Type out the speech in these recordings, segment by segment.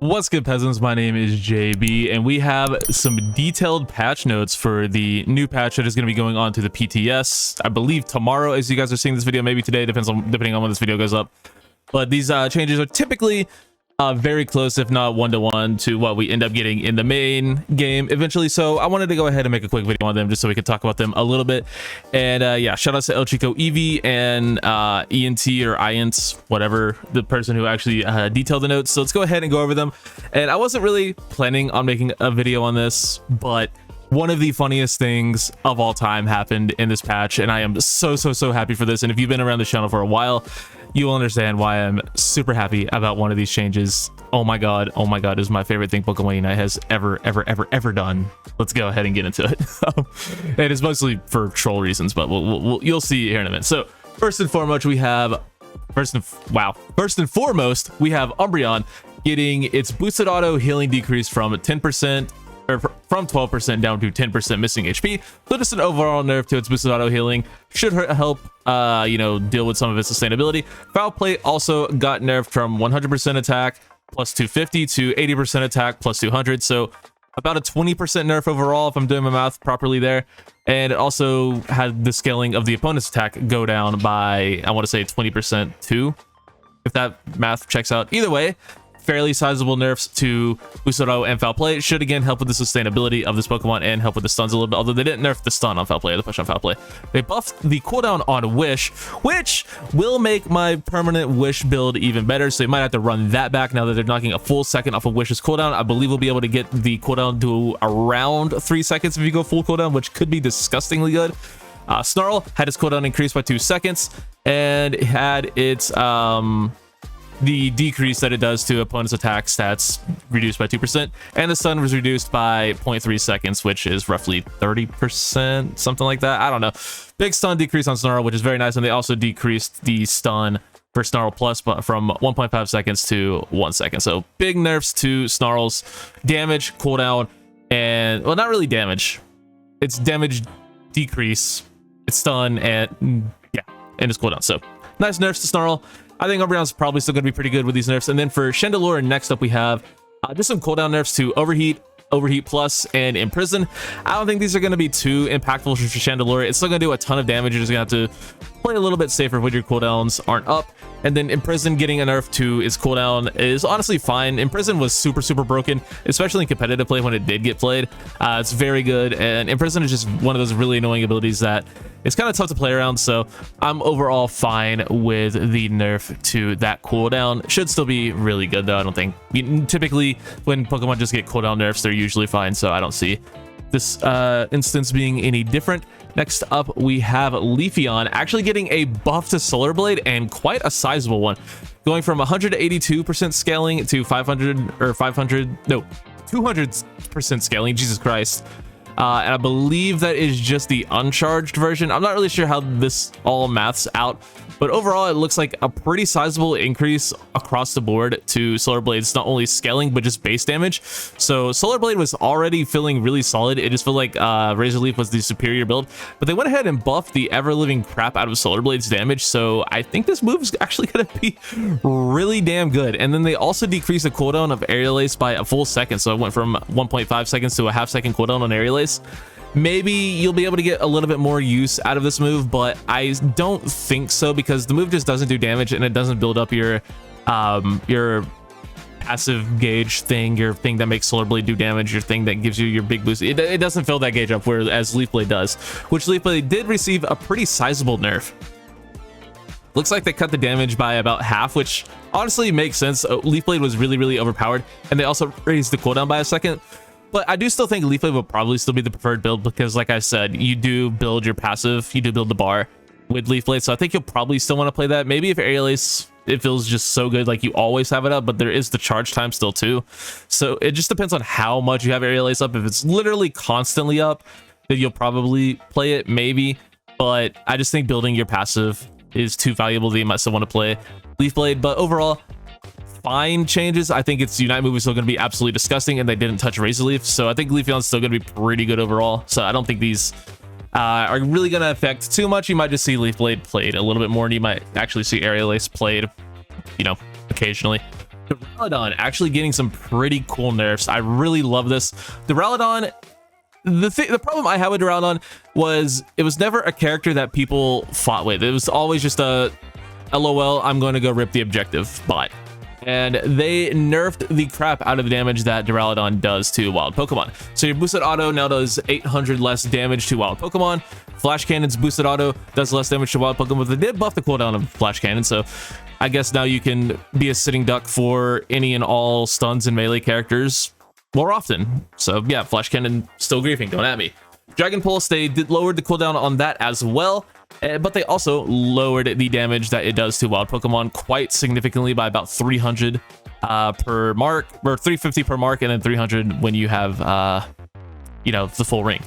What's good, peasants? My name is JB, and we have some detailed patch notes for the new patch that is going to be going on to the PTS, I believe tomorrow, as you guys are seeing this video, maybe today, depending on when this video goes up. But these changes are typically very close, if not one-to-one, to what we end up getting in the main game eventually. So I wanted to go ahead and make a quick video on them just so we could talk about them a little bit. And yeah, shout out to El Chico Eevee and ENT or IENT, whatever, the person who actually detailed the notes. So let's go ahead and go over them. And I wasn't really planning on making a video on this, but one of the funniest things of all time happened in this patch, and I am so happy for this. And if you've been around the channel for a while, you will understand why I'm super happy about one of these changes. Oh my god, is my favorite thing Pokemon Unite has ever done. Let's go ahead and get into it. And it's mostly for troll reasons, but you'll see here in a minute. So first and foremost, we have Umbreon getting its boosted auto healing decrease from 10% or from 12% down to 10% missing HP. So just an overall nerf to its boosted auto healing should help you know, deal with some of its sustainability. Foul Play also got nerfed from 100% attack plus 250 to 80% attack plus 200, so about a 20% nerf overall if I'm doing my math properly there. And it also had the scaling of the opponent's attack go down by, I want to say, 20% too, if that math checks out. Either way, fairly sizable nerfs to boosted auto and Foul Play should again help with the sustainability of this Pokemon and help with the stuns a little bit, although they didn't nerf the stun on Foul Play or the push on Foul Play. They buffed the cooldown on Wish, which will make my permanent Wish build even better, so you might have to run that back now that they're knocking a full second off of Wish's cooldown. I believe we'll be able to get the cooldown to around 3 seconds if you go full cooldown, which could be disgustingly good. Snarl had its cooldown increased by 2 seconds and had its the decrease that it does to opponent's attack stats reduced by 2%, and the stun was reduced by 0.3 seconds, which is roughly 30%, something like that. I don't know. Big stun decrease on Snarl, which is very nice, and they also decreased the stun for Snarl Plus from 1.5 seconds to 1 second. So big nerfs to Snarl's damage, cooldown, and, well, not really damage. It's damage decrease, it's stun, and yeah, and it's cooldown. So nice nerfs to Snarl. I think Umbreon's probably still going to be pretty good with these nerfs. And then for Chandelure, next up we have just some cooldown nerfs to Overheat, Overheat Plus, and Imprison. I don't think these are going to be too impactful for Chandelure. It's still going to do a ton of damage. You're just going to have to play a little bit safer when your cooldowns aren't up. And then Imprison getting a nerf to its cooldown is honestly fine. Imprison was super broken, especially in competitive play when it did get played. It's very good, and Imprison is just one of those really annoying abilities that it's kind of tough to play around, so I'm overall fine with the nerf to that cooldown. Should still be really good though. I don't think, typically when Pokemon just get cooldown nerfs, they're usually fine, so I don't see this instance being any different. Next up, we have Leafeon actually getting a buff to Solar Blade, and quite a sizable one, going from 182% scaling to 200% scaling. Jesus Christ. And I believe that is just the uncharged version. I'm not really sure how this all maths out, but overall it looks like a pretty sizable increase across the board to Solar Blade's not only scaling but just base damage. So Solar Blade was already feeling really solid. It just felt like Razor Leaf was the superior build, but they went ahead and buffed the ever-living crap out of Solar Blade's damage, so I think this move is actually going to be really damn good. And then they also decreased the cooldown of Aerial Ace by a full second, so it went from 1.5 seconds to a half second cooldown on Aerial Ace. Maybe you'll be able to get a little bit more use out of this move, but I don't think so, because the move just doesn't do damage and it doesn't build up your passive gauge thing, your thing that makes Solar Blade do damage, your thing that gives you your big boost. It doesn't fill that gauge up, whereas Leaf Blade does, which Leaf Blade did receive a pretty sizable nerf. Looks like they cut the damage by about half, which honestly makes sense. Leaf Blade was really overpowered, and they also raised the cooldown by a second. But I do still think Leaf Blade will probably still be the preferred build, because like I said, you do build your passive, you do build the bar with Leaf Blade, so I think you'll probably still want to play that. Maybe if Aerial Ace, it feels just so good, like you always have it up, but there is the charge time still too. So it just depends on how much you have Aerial Ace up. If it's literally constantly up, then you'll probably play it, maybe. But I just think building your passive is too valuable that you might still want to play Leaf Blade. But overall, fine changes. I think its Unite move is still going to be absolutely disgusting, and they didn't touch Razor Leaf, so I think Leafeon's still going to be pretty good overall. So I don't think these are really going to affect too much. You might just see Leaf Blade played a little bit more, and you might actually see Aerial Ace played, you know, occasionally. Duraludon actually getting some pretty cool nerfs. I really love this. Duraludon, the problem I had with Duraludon was it was never a character that people fought with. It was always just a LOL, I'm going to go rip the objective bot. And they nerfed the crap out of the damage that Duraludon does to wild Pokemon. So your boosted auto now does 800 less damage to wild Pokemon. Flash Cannon's boosted auto does less damage to wild Pokemon, but they did buff the cooldown of Flash Cannon, so I guess now you can be a sitting duck for any and all stuns and melee characters more often. So yeah, Flash Cannon still griefing, don't at me. Dragon Pulse, they lowered the cooldown on that as well, but they also lowered the damage that it does to wild Pokemon quite significantly by about 300 per mark, or 350 per mark, and then 300 when you have, you know, the full ring.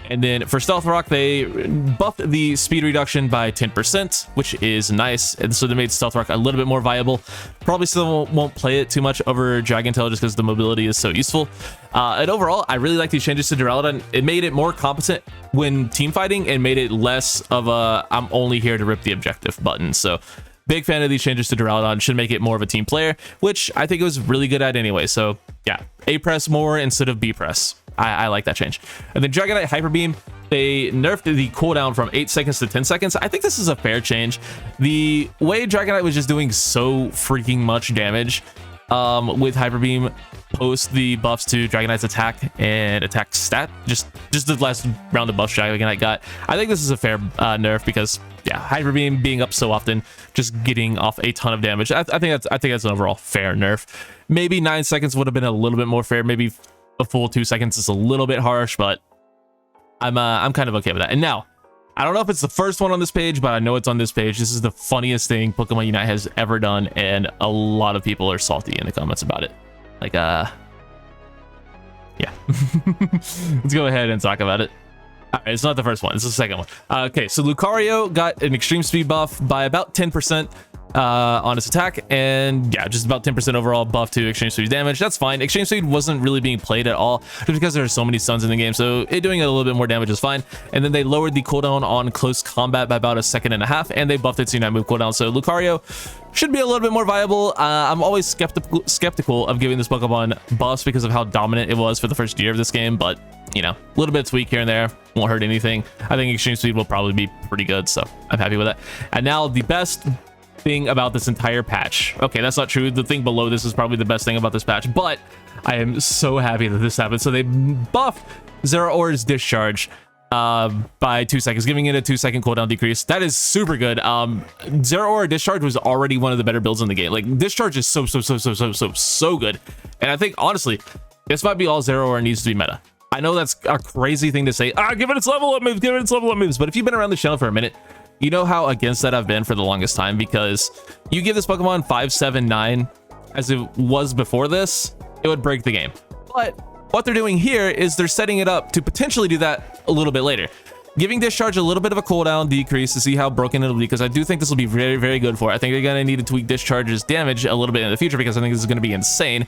And then for Stealth Rock, they buffed the speed reduction by 10%, which is nice. And so they made Stealth Rock a little bit more viable. Probably still won't play it too much over Dragon Tail just because the mobility is so useful. And overall, I really like these changes to Duraludon. It made it more competent when team fighting and made it less of a I'm only here to rip the objective button. So big fan of these changes to Duraludon. Should make it more of a team player, which I think it was really good at anyway. So yeah, A press more instead of B press. I like that change. And then Dragonite Hyper Beam, they nerfed the cooldown from 8 seconds to 10 seconds. I think this is a fair change. The way Dragonite was just doing so freaking much damage with Hyper Beam post the buffs to Dragonite's attack and attack stat, just the last round of buffs Dragonite got. I think this is a fair nerf because yeah, Hyper Beam being up so often, just getting off a ton of damage. I think that's an overall fair nerf. Maybe 9 seconds would have been a little bit more fair. Maybe a full 2 seconds is a little bit harsh, but I'm kind of okay with that. And now, I don't know if it's the first one on this page, but I know it's on this page. This is the funniest thing Pokemon Unite has ever done, and a lot of people are salty in the comments about it. Like, yeah. Let's go ahead and talk about it. All right, it's not the first one. It's the second one. Okay, so Lucario got an extreme speed buff by about 10%. On its attack, and yeah, just about 10% overall buff to extreme speed damage. That's fine. Extreme speed wasn't really being played at all just because there are so many stuns in the game, so it doing a little bit more damage is fine. And then they lowered the cooldown on close combat by about 1.5 seconds, and they buffed its Unite move cooldown, so Lucario should be a little bit more viable. I'm always skeptical of giving this Pokemon buffs because of how dominant it was for the first year of this game, but you know, a little bit of tweak here and there won't hurt anything. I think extreme speed will probably be pretty good, so I'm happy with that. And now the best thing about this entire patch. Okay, that's not true. The thing below this is probably the best thing about this patch, but I am so happy that this happened. So they buffed Zoroark's discharge by 2 seconds, giving it a 2-second cooldown decrease. That is super good. Zoroark discharge was already one of the better builds in the game. Like, discharge is so good. And I think honestly, this might be all Zoroark needs to be meta. I know that's a crazy thing to say. Give it its level up moves, give it its level up moves. But if you've been around the channel for a minute, you know how against that I've been for the longest time, because you give this Pokemon 5, 7, 9 as it was before this, it would break the game. But what they're doing here is they're setting it up to potentially do that a little bit later. Giving Discharge a little bit of a cooldown decrease to see how broken it'll be, because I do think this will be very, very good for it. I think they're going to need to tweak Discharge's damage a little bit in the future, because I think this is going to be insane.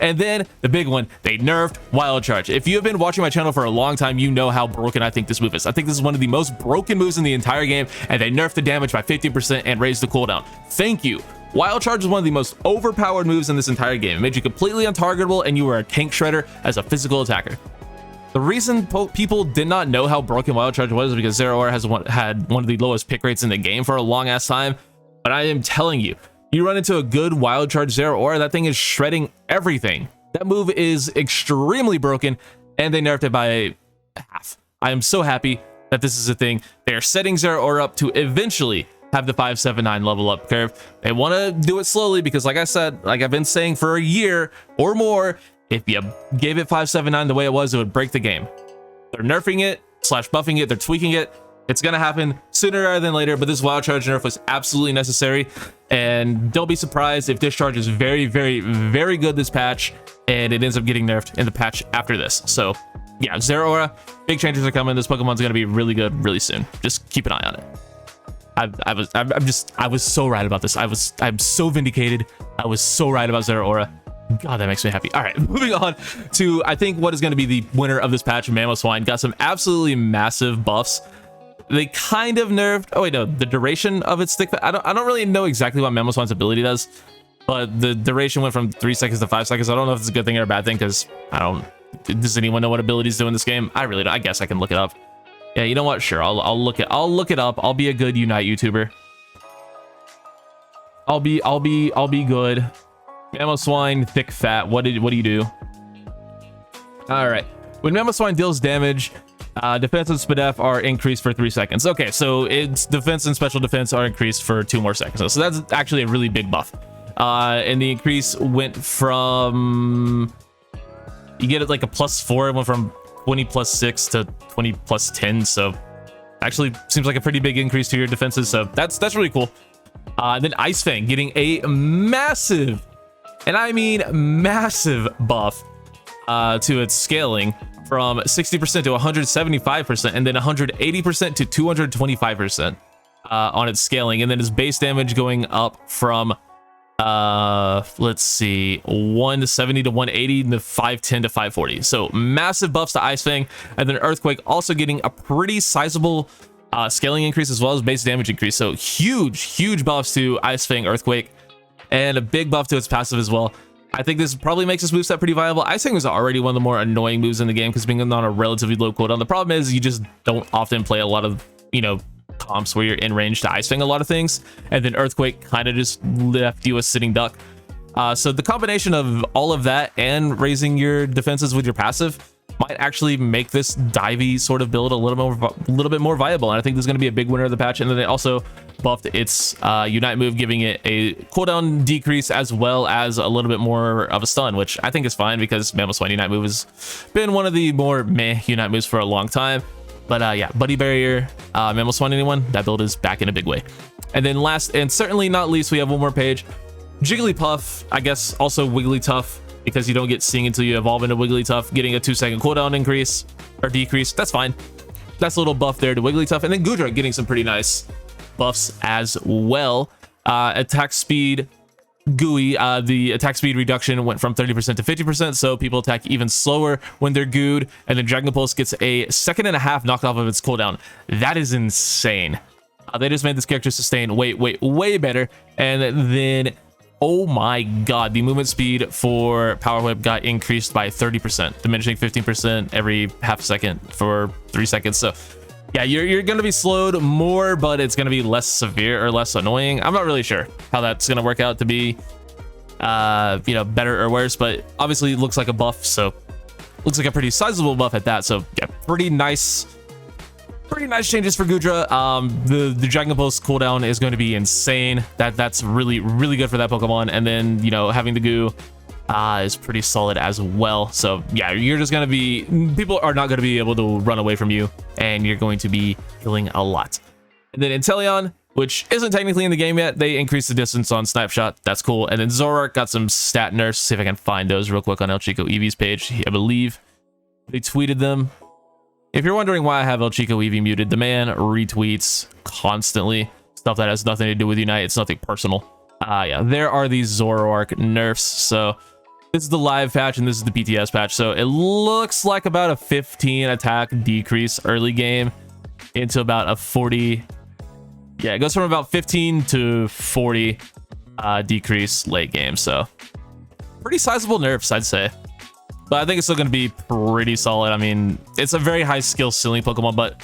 And then the big one, they nerfed Wild Charge. If you have been watching my channel for a long time, you know how broken I think this move is. I think this is one of the most broken moves in the entire game, and they nerfed the damage by 50% and raised the cooldown. Thank you. Wild Charge is one of the most overpowered moves in this entire game. It made you completely untargetable, and you were a tank shredder as a physical attacker. The reason people did not know how broken Wild Charge was because Zoroark had one of the lowest pick rates in the game for a long ass time. But I am telling you, you run into a good Wild Charge Zoroark, that thing is shredding everything. That move is extremely broken, and they nerfed it by half. I am so happy that this is a thing. They are setting Zoroark up to eventually have the 579 level up curve. They want to do it slowly because, like I said, like I've been saying for a year or more, if you gave it 579 the way it was, it would break the game. They're nerfing it / buffing it. They're tweaking it. It's going to happen sooner rather than later, but this Wild Charge nerf was absolutely necessary. And don't be surprised if Discharge is very, very, very good this patch, and it ends up getting nerfed in the patch after this. So yeah, Zoroark, big changes are coming. This Pokemon's going to be really good really soon. Just keep an eye on it. I was so right about this. I'm so vindicated. I was so right about Zoroark. God, that makes me happy. All right, moving on to, I think, what is going to be the winner of this patch. Mamoswine got some absolutely massive buffs. They kind of nerfed, oh wait, no, the duration of its stick. I don't really know exactly what Mamoswine's ability does. but the duration went from 3 seconds to 5 seconds. I don't know if it's a good thing or a bad thing, because I don't... Does anyone know what abilities do in this game? I really don't. I guess I can look it up. Yeah, you know what? Sure, I'll look it up. I'll be a good Unite YouTuber. I'll be good. Mamoswine, thick fat. What do you do? All right. When Mamoswine deals damage, defense and SPDF are increased for 3 seconds. Okay, so its defense and special defense are increased for 2 more seconds. So that's actually a really big buff. And the increase went from... You get it like a +4. It went from 20 + 6 to 20 + 10. So actually seems like a pretty big increase to your defenses. So that's really cool. Then Ice Fang getting a massive, and I mean massive buff to its scaling from 60% to 175%, and then 180% to 225% on its scaling. And then its base damage going up from let's see, 170 to 180 and the 510 to 540. So massive buffs to Ice Fang. And then Earthquake also getting a pretty sizable scaling increase as well as base damage increase. So huge buffs to Ice Fang, Earthquake, and a big buff to its passive as well. I think this probably makes this moveset pretty viable. Ice Fang was already one of the more annoying moves in the game because being on a relatively low cooldown. The problem is you just don't often play a lot of, you know, comps where you're in range to Ice Fang a lot of things, and then Earthquake kind of just left you a sitting duck. So the combination of all of that and raising your defenses with your passive might actually make this divey sort of build a little bit more viable, and I think this is going to be a big winner of the patch. And then they also buffed its Unite move, giving it a cooldown decrease as well as a little bit more of a stun, which I think is fine because Mamoswine Unite move has been one of the more meh Unite moves for a long time. But yeah, Buddy Barrier, Mamoswine anyone, that build is back in a big way. And then last and certainly not least, we have one more page. Jigglypuff, I guess also Wigglytuff, because you don't get Sing until you evolve into Wigglytuff, getting a 2-second cooldown increase or decrease. That's fine. That's a little buff there to Wigglytuff. And then Goodra getting some pretty nice buffs as well. Attack speed, gooey, the attack speed reduction went from 30% to 50%, so people attack even slower when they're gooed. And then Dragon Pulse gets a 1.5 seconds knocked off of its cooldown. That is insane. They just made this character sustain way better. And then, oh my god, the movement speed for Power Whip got increased by 30%, diminishing 15% every half second for 3 seconds. So yeah, you're going to be slowed more, but it's going to be less severe or less annoying. I'm not really sure how that's going to work out to be, you know, better or worse, but obviously it looks like a buff. So looks like a pretty sizable buff at that. So yeah, pretty nice changes for Goodra. The Dragon Pulse cooldown is going to be insane. That's really good for that Pokemon. And then, you know, having the goo is pretty solid as well. So yeah, you're just gonna be, people are not going to be able to run away from you, and you're going to be healing a lot. And then Inteleon, which isn't technically in the game yet, they increased the distance on Snapshot. That's cool. And then Zoroark got some stat nerfs. See if I can find those real quick on El Chico Eevee's page. I believe they tweeted them. If you're wondering why I have El Chico Eevee muted, the man retweets constantly stuff that has nothing to do with Unite. It's nothing personal. Yeah, there are these Zoroark nerfs. So this is the live patch and this is the PTS patch. So it looks like about a 15 attack decrease early game into about a 40. Yeah, it goes from about 15 to 40 decrease late game. So pretty sizable nerfs, I'd say. But I think it's still going to be pretty solid. I mean, it's a very high skill ceiling Pokemon, but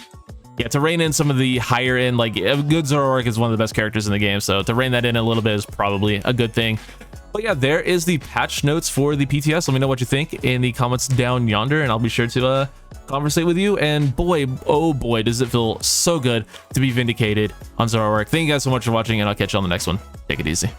yeah, to rein in some of the higher end, like a good Zoroark is one of the best characters in the game. So to rein that in a little bit is probably a good thing. But yeah, there is the patch notes for the PTS. Let me know what you think in the comments down yonder, and I'll be sure to conversate with you. And boy, oh boy, does it feel so good to be vindicated on Zoroark. Thank you guys so much for watching, and I'll catch you on the next one. Take it easy.